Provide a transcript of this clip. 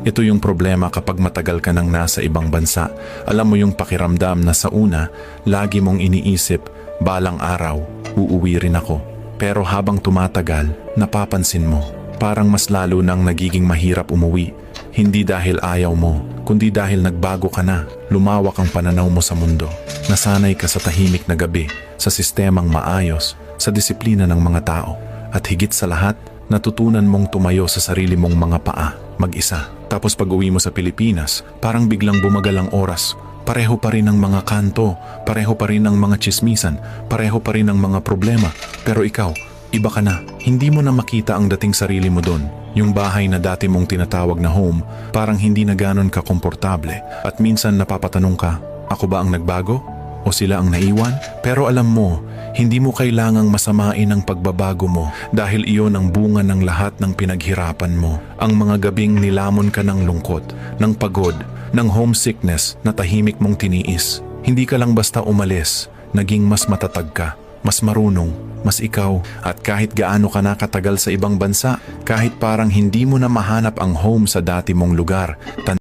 Ito yung problema kapag matagal ka nang nasa ibang bansa. Alam mo yung pakiramdam na sa una, lagi mong iniisip, balang araw, uuwi rin ako. Pero habang tumatagal, napapansin mo, parang mas lalo nang nagiging mahirap umuwi. Hindi dahil ayaw mo, kundi dahil nagbago ka na, lumawak ang pananaw mo sa mundo. Nasanay ka sa tahimik na gabi, sa sistemang maayos, sa disiplina ng mga tao. At higit sa lahat, natutunan mong tumayo sa sarili mong mga paa, mag-isa. Tapos pag uwi mo sa Pilipinas, parang biglang bumagal ang oras. Pareho pa rin ang mga kanto, pareho pa rin ang mga tsismisan, pareho pa rin ang mga problema. Pero ikaw, iba ka na. Hindi mo na makita ang dating sarili mo doon. Yung bahay na dati mong tinatawag na home, parang hindi na ganon ka komportable. At minsan napapatanong ka, ako ba ang nagbago? O sila ang naiwan? Pero alam mo, hindi mo kailangang masamain ang pagbabago mo dahil iyon ang bunga ng lahat ng pinaghirapan mo. Ang mga gabing nilamon ka ng lungkot, ng pagod, ng homesickness na tahimik mong tiniis. Hindi ka lang basta umalis, naging mas matatag ka, mas marunong, mas ikaw. At kahit gaano ka nakatagal sa ibang bansa, kahit parang hindi mo na mahanap ang home sa dati mong lugar,